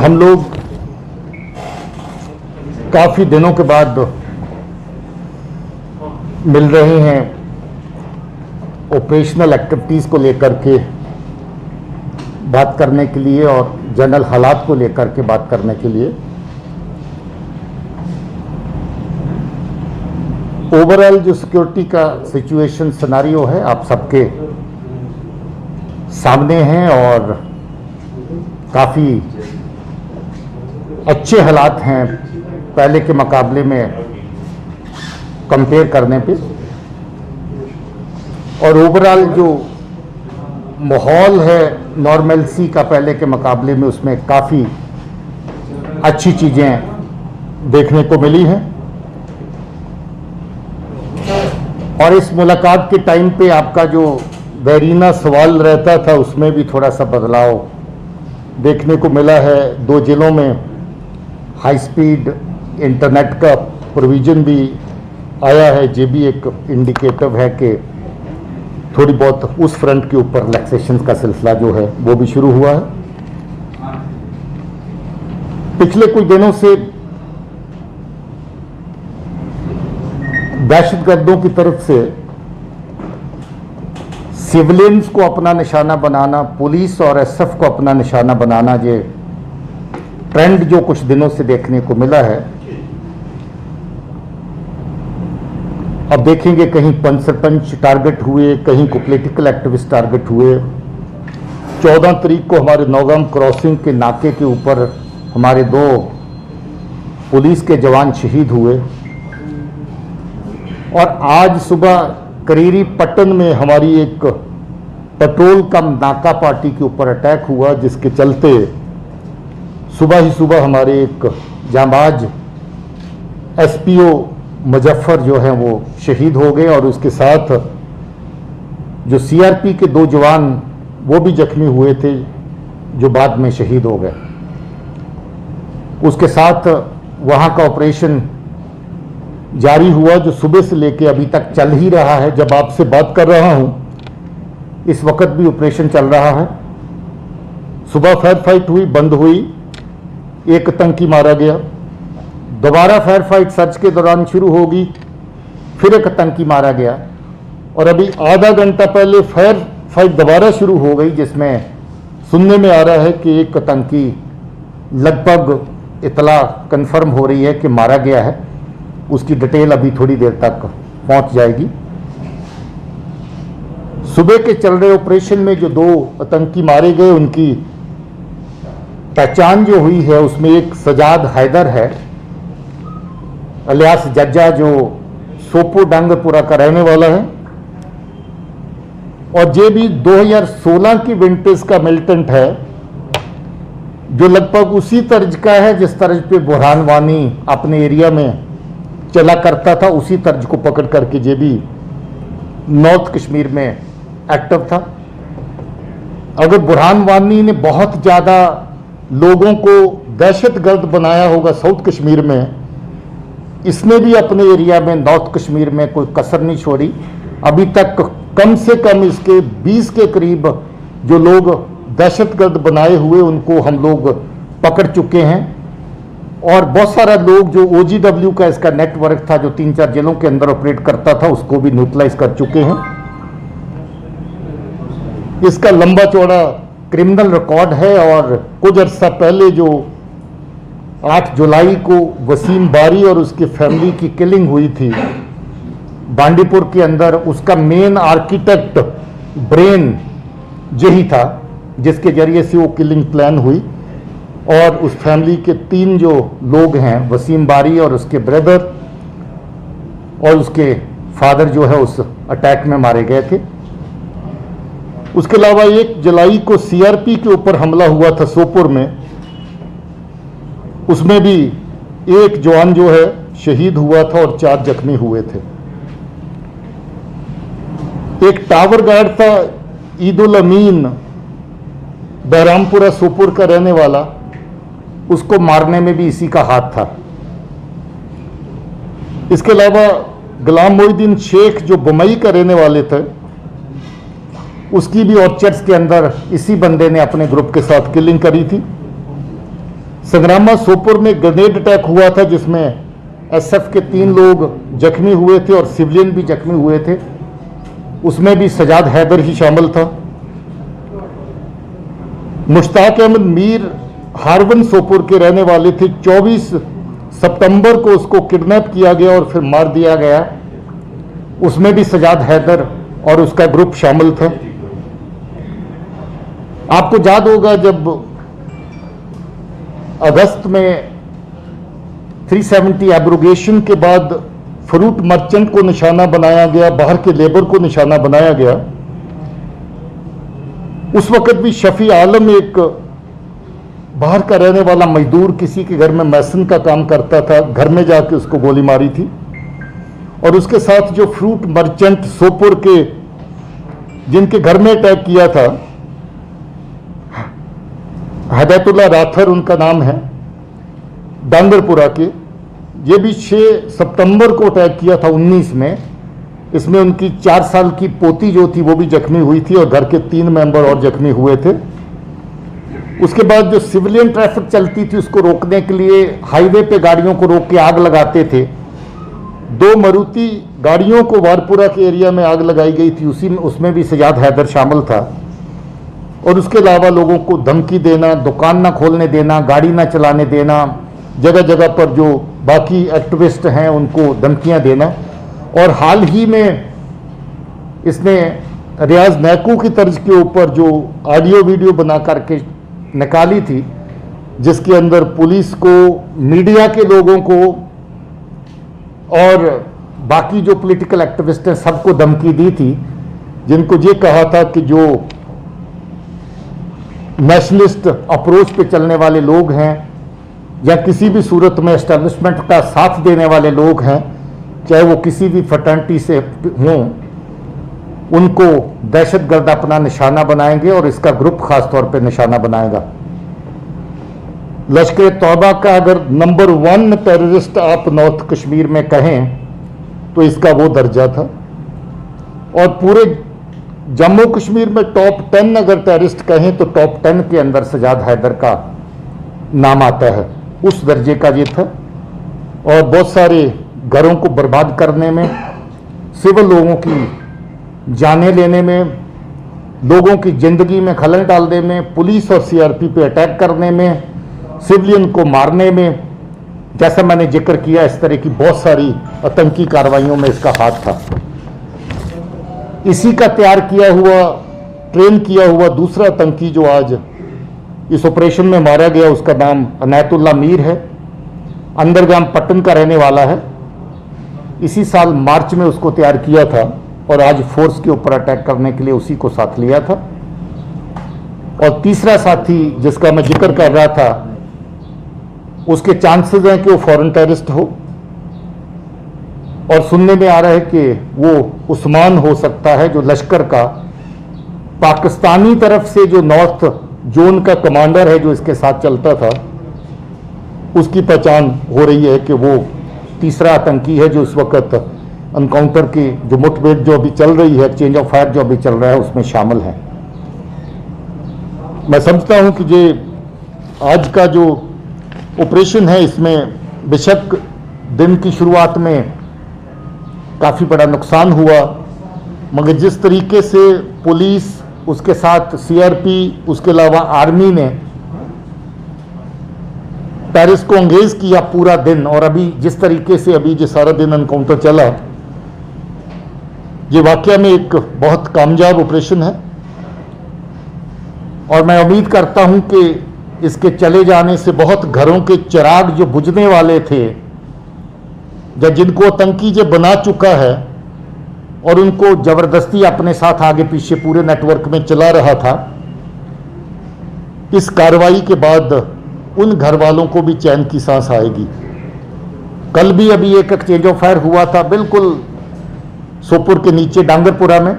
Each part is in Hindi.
हम लोग काफ़ी दिनों के बाद मिल रहे हैं ऑपरेशनल एक्टिविटीज़ को लेकर के बात करने के लिए और जनरल हालात को लेकर के बात करने के लिए। ओवरऑल जो सिक्योरिटी का सिचुएशन सिनेरियो है आप सबके सामने हैं और काफ़ी अच्छे हालात हैं पहले के मुकाबले में कंपेयर करने पे। और ओवरऑल जो माहौल है नॉर्मलसी का पहले के मुकाबले में, उसमें काफ़ी अच्छी चीज़ें देखने को मिली हैं। और इस मुलाकात के टाइम पे आपका जो बैरीना सवाल रहता था उसमें भी थोड़ा सा बदलाव देखने को मिला है। 2 जिलों में हाई स्पीड इंटरनेट का प्रोविज़न भी आया है, ये भी एक इंडिकेटिव है कि थोड़ी बहुत उस फ्रंट के ऊपर रिलैक्सेशन का सिलसिला जो है वो भी शुरू हुआ है। पिछले कुछ दिनों से दहशतगर्दों की तरफ से सिविलियंस को अपना निशाना बनाना, पुलिस और एसएफ को अपना निशाना बनाना, ये ट्रेंड जो कुछ दिनों से देखने को मिला है। अब देखेंगे कहीं पंच सरपंच टारगेट हुए, कहीं को पॉलिटिकल एक्टिविस्ट टारगेट हुए। 14 तारीख को हमारे नौगाम क्रॉसिंग के नाके के ऊपर हमारे 2 पुलिस के जवान शहीद हुए। और आज सुबह करीरी पट्टन में हमारी एक पेट्रोल कम नाका पार्टी के ऊपर अटैक हुआ, जिसके चलते सुबह ही सुबह हमारे एक जांबाज एसपीओ मुजफ्फर जो है वो शहीद हो गए और उसके साथ जो सीआरपी के 2 जवान वो भी जख्मी हुए थे, जो बाद में शहीद हो गए। उसके साथ वहाँ का ऑपरेशन जारी हुआ जो सुबह से लेके अभी तक चल ही रहा है। जब आपसे बात कर रहा हूँ इस वक्त भी ऑपरेशन चल रहा है। सुबह फायर फाइट हुई, बंद हुई, एक आतंकी मारा गया। दोबारा फायर फाइट सर्च के दौरान शुरू होगी, फिर एक आतंकी मारा गया। और अभी आधा घंटा पहले फायर फाइट दोबारा शुरू हो गई, जिसमें सुनने में आ रहा है कि एक आतंकी लगभग इतला कंफर्म हो रही है कि मारा गया है। उसकी डिटेल अभी थोड़ी देर तक पहुंच जाएगी। सुबह के चल रहे ऑपरेशन में जो 2 आतंकी मारे गए उनकी पहचान जो हुई है उसमें एक सजाद हैदर है अलियास जज्जा, जो सोपो डांगरपुरा का रहने वाला है। और ये भी 2016 की विंटेज का मिलिटेंट है, जो लगभग उसी तर्ज का है जिस तर्ज पे बुरहान वानी अपने एरिया में चला करता था। उसी तर्ज को पकड़ करके ये भी नॉर्थ कश्मीर में एक्टिव था। अगर बुरहान वानी ने बहुत ज़्यादा लोगों को दहशतगर्द बनाया होगा साउथ कश्मीर में, इसने भी अपने एरिया में नॉर्थ कश्मीर में कोई कसर नहीं छोड़ी। अभी तक कम से कम इसके 20 के करीब जो लोग दहशतगर्द बनाए हुए उनको हम लोग पकड़ चुके हैं। और बहुत सारा लोग जो OGW का इसका नेटवर्क था जो 3-4 जिलों के अंदर ऑपरेट करता था उसको भी न्यूट्रलाइज कर चुके हैं। इसका लंबा चौड़ा क्रिमिनल रिकॉर्ड है। और कुछ अर्सा पहले जो 8 जुलाई को वसीम बारी और उसकी फैमिली की किलिंग हुई थी बांडीपुर के अंदर, उसका मेन आर्किटेक्ट ब्रेन यही था जिसके जरिए से वो किलिंग प्लान हुई। और उस फैमिली के 3 जो लोग हैं, वसीम बारी और उसके ब्रदर और उसके फादर जो है उस अटैक में मारे गए थे। उसके अलावा 1 जुलाई को सीआरपी के ऊपर हमला हुआ था सोपोर में, उसमें भी 1 जवान जो है शहीद हुआ था और 4 जख्मी हुए थे। एक टावर गार्ड था ईदुल अमीन, बहरामपुरा सोपुर का रहने वाला, उसको मारने में भी इसी का हाथ था। इसके अलावा गुलाम मोहिउद्दीन शेख जो बम्बई का रहने वाले थे, उसकी भी ऑर्चर्ड्स के अंदर इसी बंदे ने अपने ग्रुप के साथ किलिंग करी थी। संग्रामा सोपुर में ग्रेनेड अटैक हुआ था जिसमें एसएफ के 3 लोग जख्मी हुए थे और सिविलियन भी जख्मी हुए थे। उसमें भी सजाद हैदर ही शामिल था। मुश्ताक अहमद मीर हारवन सोपुर के रहने वाले थे। 24 सितंबर को उसको किडनैप किया गया और फिर मार दिया गया। उसमें भी सजाद हैदर और उसका ग्रुप शामिल था। आपको याद होगा जब अगस्त में 370 एब्रोगेशन के बाद फ्रूट मर्चेंट को निशाना बनाया गया, बाहर के लेबर को निशाना बनाया गया। उस वक्त भी शफी आलम एक बाहर का रहने वाला मजदूर किसी के घर में मैसन का काम करता था, घर में जाके उसको गोली मारी थी। और उसके साथ जो फ्रूट मर्चेंट सोपुर के जिनके घर में अटैक किया था, हदायतुल्लाह राथर उनका नाम है, डांगरपुरा के, ये भी 6 सितंबर को अटैक किया था 19 में। इसमें उनकी 4 साल की पोती जो थी वो भी जख्मी हुई थी और घर के 3 मेंबर और जख्मी हुए थे। उसके बाद जो सिविलियन ट्रैफिक चलती थी उसको रोकने के लिए हाईवे पे गाड़ियों को रोक के आग लगाते थे। 2 मारुति गाड़ियों को वारपुरा के एरिया में आग लगाई गई थी, उसमें भी सजाद हैदर शामिल था। और उसके अलावा लोगों को धमकी देना, दुकान ना खोलने देना, गाड़ी ना चलाने देना, जगह जगह पर जो बाकी एक्टिविस्ट हैं उनको धमकियां देना। और हाल ही में इसने रियाज नैकू की तर्ज के ऊपर जो ऑडियो वीडियो बना करके निकाली थी, जिसके अंदर पुलिस को, मीडिया के लोगों को और बाकी जो पॉलिटिकल एक्टिविस्ट हैं सबको धमकी दी थी, जिनको ये कहा था कि जो नेशनलिस्ट अप्रोच पे चलने वाले लोग हैं या किसी भी सूरत में एस्टेब्लिशमेंट का साथ देने वाले लोग हैं, चाहे वो किसी भी फ्रैटर्निटी से हों, उनको दहशतगर्द अपना निशाना बनाएंगे और इसका ग्रुप खास तौर पे निशाना बनाएगा। लश्कर तौबा का अगर नंबर 1 टेररिस्ट आप नॉर्थ कश्मीर में कहें तो इसका वो दर्जा था। और पूरे जम्मू कश्मीर में टॉप 10 अगर टेररिस्ट कहें तो टॉप 10 के अंदर सजाद हैदर का नाम आता है, उस दर्जे का ये था। और बहुत सारे घरों को बर्बाद करने में, सिविल लोगों की जानें लेने में, लोगों की जिंदगी में खलल डालने में, पुलिस और सीआरपी पे अटैक करने में, सिविलियन को मारने में, जैसा मैंने जिक्र किया, इस तरह की बहुत सारी आतंकी कार्रवाइयों में इसका हाथ था। इसी का तैयार किया हुआ, ट्रेन किया हुआ दूसरा आतंकी जो आज इस ऑपरेशन में मारा गया, उसका नाम अनायतुल्लाह मीर है। अंदरगाम पट्टन का रहने वाला है। इसी साल मार्च में उसको तैयार किया था और आज फोर्स के ऊपर अटैक करने के लिए उसी को साथ लिया था। और तीसरा साथी जिसका मैं जिक्र कर रहा था, उसके चांसेस हैं कि वो फॉरेन टेररिस्ट हो, और सुनने में आ रहा है कि वो उस्मान हो सकता है, जो लश्कर का पाकिस्तानी तरफ से जो नॉर्थ जोन का कमांडर है जो इसके साथ चलता था, उसकी पहचान हो रही है कि वो तीसरा आतंकी है जो इस वक्त एनकाउंटर की जो मुठभेड़ जो अभी चल रही है, एक्सचेंज ऑफ फायर जो अभी चल रहा है, उसमें शामिल है। मैं समझता हूं कि ये आज का जो ऑपरेशन है, इसमें बेशक दिन की शुरुआत में काफ़ी बड़ा नुकसान हुआ, मगर जिस तरीके से पुलिस, उसके साथ सीआरपी, उसके अलावा आर्मी ने टेररिस्ट को एंगेज किया पूरा दिन, और अभी जिस तरीके से अभी जो सारा दिन एनकाउंटर चला, ये वाकई में एक बहुत कामयाब ऑपरेशन है। और मैं उम्मीद करता हूं कि इसके चले जाने से बहुत घरों के चिराग जो बुझने वाले थे, या जिनको आतंकी जो बना चुका है और उनको जबरदस्ती अपने साथ आगे पीछे पूरे नेटवर्क में चला रहा था, इस कार्रवाई के बाद उन घर वालों को भी चैन की सांस आएगी। कल भी अभी एक एक्सचेंज ऑफ फायर हुआ था बिल्कुल सोपुर के नीचे डांगरपुरा में।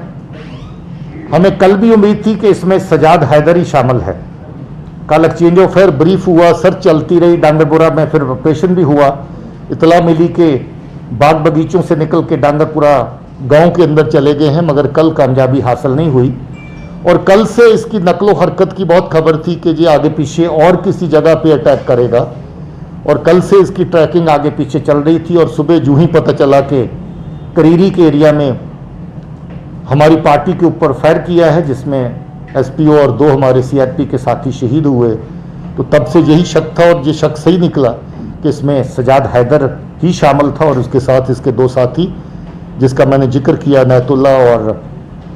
हमें कल भी उम्मीद थी कि इसमें सजाद हैदरी शामिल है। कल एक्सचेंज ऑफ फायर ब्रीफ हुआ, सर्च चलती रही डांगरपुरा में, फिर ऑपरेशन भी हुआ। इतला मिली कि बाग बगीचों से निकल के डांगरपुरा गांव के अंदर चले गए हैं, मगर कल कामयाबी हासिल नहीं हुई। और कल से इसकी नकलो हरकत की बहुत खबर थी कि ये आगे पीछे और किसी जगह पे अटैक करेगा, और कल से इसकी ट्रैकिंग आगे पीछे चल रही थी। और सुबह जूं ही पता चला कि करीरी के एरिया में हमारी पार्टी के ऊपर फायर किया है, जिसमें एसपीओ और 2 हमारे सीआरपी के साथी शहीद हुए, तो तब से यही शक था और ये शक सही निकला कि इसमें सजाद हैदर ही शामिल था और उसके साथ इसके 2 साथी, जिसका मैंने जिक्र किया, नैतुल्ला, और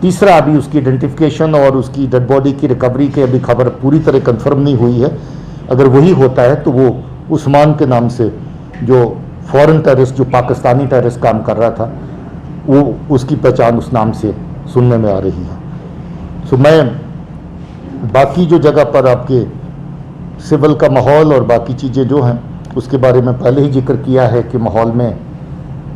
तीसरा अभी उसकी आइडेंटिफिकेशन और उसकी डेड बॉडी की रिकवरी की अभी खबर पूरी तरह कंफर्म नहीं हुई है। अगर वही होता है तो वो उस्मान के नाम से जो फॉरेन टेररिस्ट, जो पाकिस्तानी टेररिस्ट काम कर रहा था, वो उसकी पहचान उस नाम से सुनने में आ रही है। सो मैं बाकी जो जगह पर आपके सिविल का माहौल और बाकी चीज़ें जो हैं उसके बारे में पहले ही जिक्र किया है कि माहौल में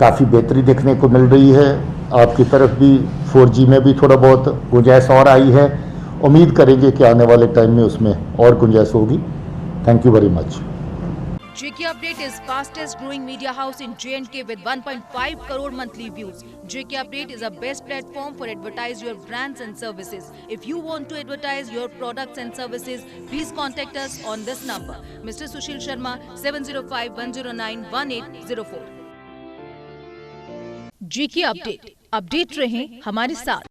काफ़ी बेहतरी देखने को मिल रही है। आपकी तरफ भी 4G में भी थोड़ा बहुत गुंजाइश और आई है, उम्मीद करेंगे कि आने वाले टाइम में उसमें और गुंजाइश होगी। Thank you very much. JK Update is fastest growing media house in J&K with 1.5 crore monthly views. JK Update is a best platform for advertise your brands and services. If you want to advertise your products and services, please contact us on this number. Mr. Sushil Sharma, 705-109-1804. JK Update. Update रहें हमारे साथ।